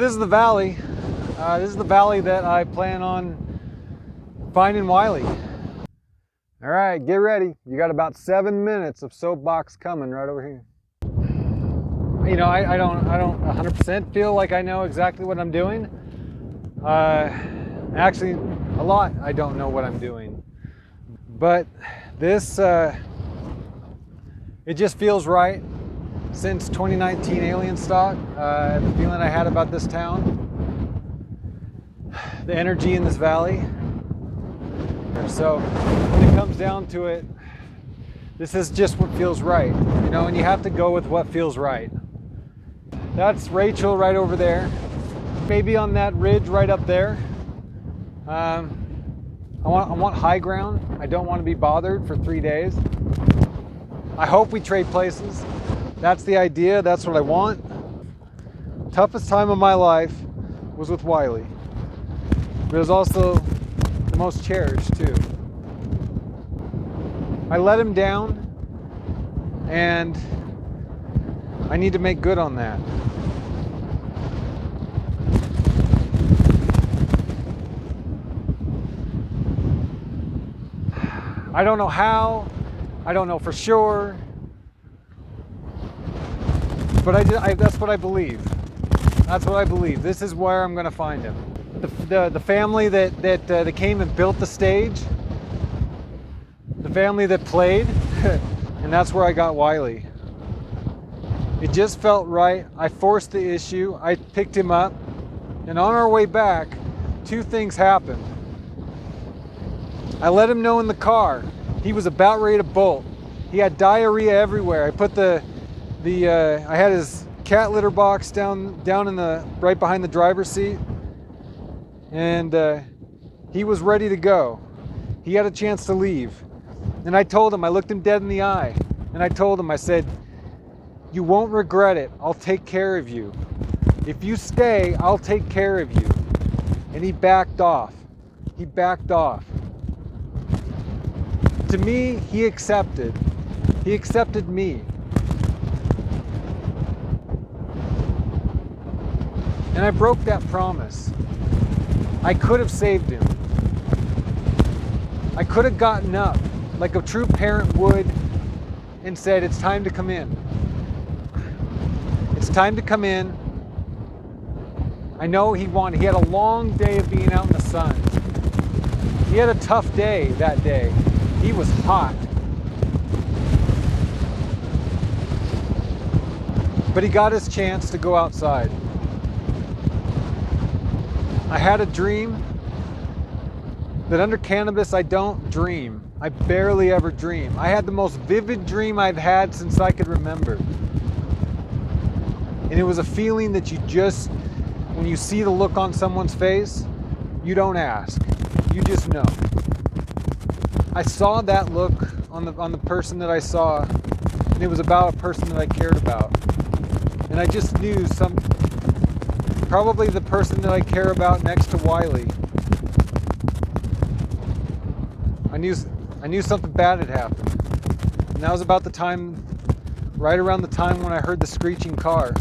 This is the valley. This is the valley that I plan on finding Wily. All right, get ready. You got about 7 minutes of soapbox coming right over here. You know, I don't 100% feel like I know exactly what I'm doing. Actually, a lot I don't know what I'm doing. But this, it just feels right. Since 2019 Alien Stock, the feeling I had about this town, the energy in this valley. So when it comes down to it, this is just what feels right, you know, and you have to go with what feels right. That's Rachel right over there, maybe on that ridge right up there. I want high ground. I don't want to be bothered for 3 days. I hope we trade places. That's the idea, that's what I want. Toughest time of my life was with Wily. But it was also the most cherished too. I let him down, and I need to make good on that. I don't know how, I don't know for sure, but that's what I believe. That's what I believe. This is where I'm going to find him. The family that came and built the stage, the family that played, and that's where I got Wily. It just felt right. I forced the issue. I picked him up, and on our way back, 2 things happened. I let him know in the car. He was about ready to bolt. He had diarrhea everywhere. I put I had his cat litter box down in the right behind the driver's seat, and he was ready to go. He had a chance to leave, and I told him. I looked him dead in the eye, and I told him. I said, "You won't regret it. I'll take care of you. If you stay, I'll take care of you." And he backed off. He backed off. To me, he accepted. He accepted me. And I broke that promise. I could have saved him. I could have gotten up like a true parent would and said, "It's time to come in. It's time to come in." I know he had a long day of being out in the sun. He had a tough day that day. He was hot. But he got his chance to go outside. I had a dream that under cannabis I don't dream. I barely ever dream. I had the most vivid dream I've had since I could remember. And it was a feeling that you just, when you see the look on someone's face, you don't ask. You just know. I saw that look on the person that I saw, and it was about a person that I cared about. And I just knew probably the person that I care about next to Wily. I knew something bad had happened. And that was about the time, right around the time when I heard the screeching car.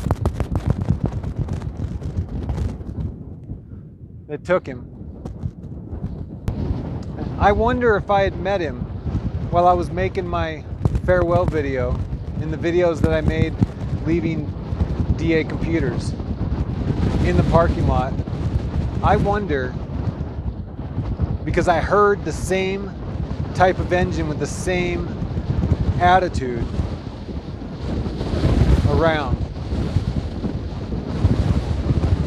They took him. I wonder if I had met him while I was making my farewell video, in the videos that I made leaving DA Computers in the parking lot. I wonder, because I heard the same type of engine with the same attitude around.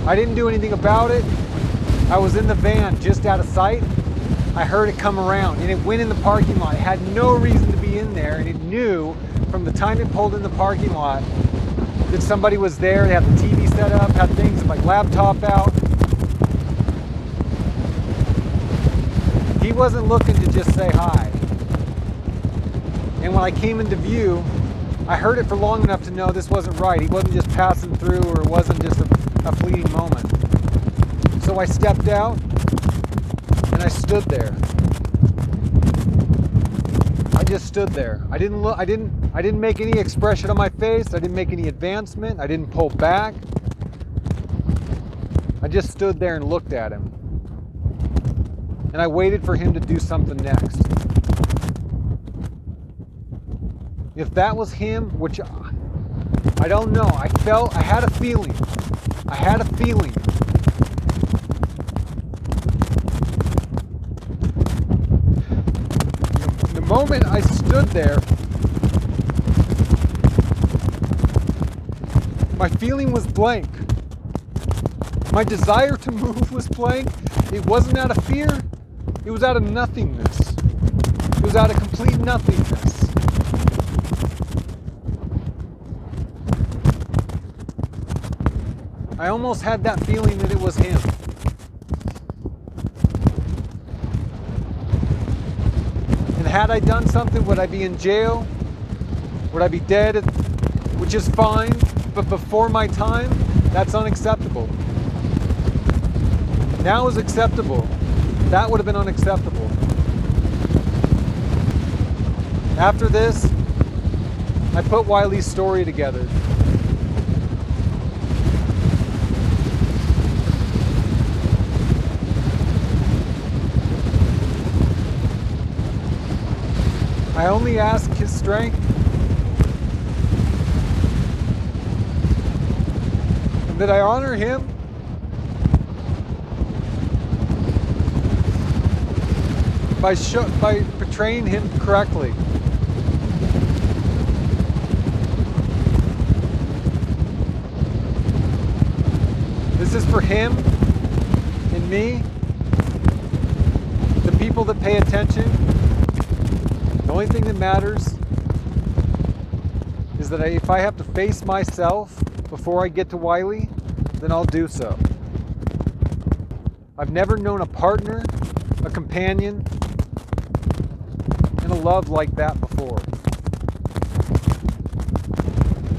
I didn't do anything about it. I was in the van just out of sight. I heard it come around, and it went in the parking lot. It had no reason to be in there, and it knew from the time it pulled in the parking lot that somebody was there. They had the TV set up, had things like laptop out. He wasn't looking to just say hi. And when I came into view, I heard it for long enough to know this wasn't right. He wasn't just passing through, or it wasn't just a fleeting moment. So I stepped out, and I stood there. I just stood there. I didn't look. I didn't make any expression on my face. I didn't make any advancement. I didn't pull back. I just stood there and looked at him. And I waited for him to do something next. If that was him, which I don't know, I had a feeling. I had a feeling. The moment I stood there, my feeling was blank. My desire to move was blank. It wasn't out of fear. It was out of nothingness. It was out of complete nothingness. I almost had that feeling that it was him. And had I done something, would I be in jail? Would I be dead? Which is fine, but before my time, that's unacceptable. Now is acceptable. That would have been unacceptable. After this, I put Wily's story together. I only ask his strength and that I honor him by portraying him correctly. This is for him and me, the people that pay attention. The only thing that matters is that if I have to face myself before I get to Wily, then I'll do so. I've never known a partner, a companion, and a love like that before.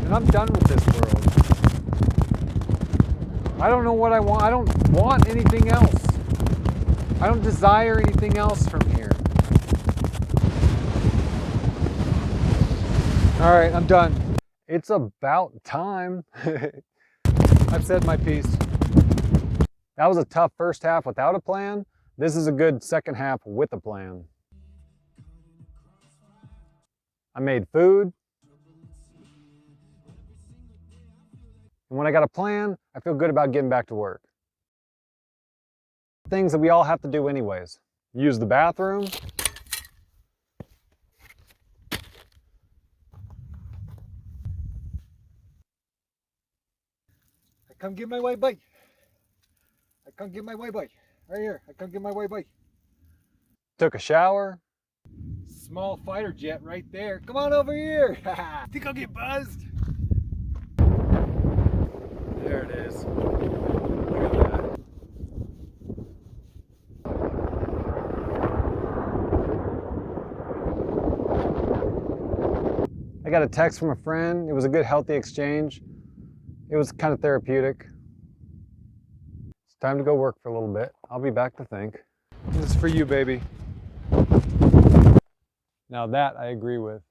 And I'm done with this world. I don't know what I want. I don't want anything else. I don't desire anything else from here. All right, I'm done. It's about time. I've said my piece. That was a tough first half without a plan. This is a good second half with a plan. I made food. And when I got a plan, I feel good about getting back to work. Things that we all have to do anyways. Use the bathroom. I come get my white bike. I come get my white bike. Right here. I come get my white bike. Took a shower. Small fighter jet right there. Come on over here. Think I'll get buzzed? There it is. Look at that. I got a text from a friend. It was a good, healthy exchange. It was kind of therapeutic. It's time to go work for a little bit. I'll be back to think. This is for you, baby. Now that I agree with.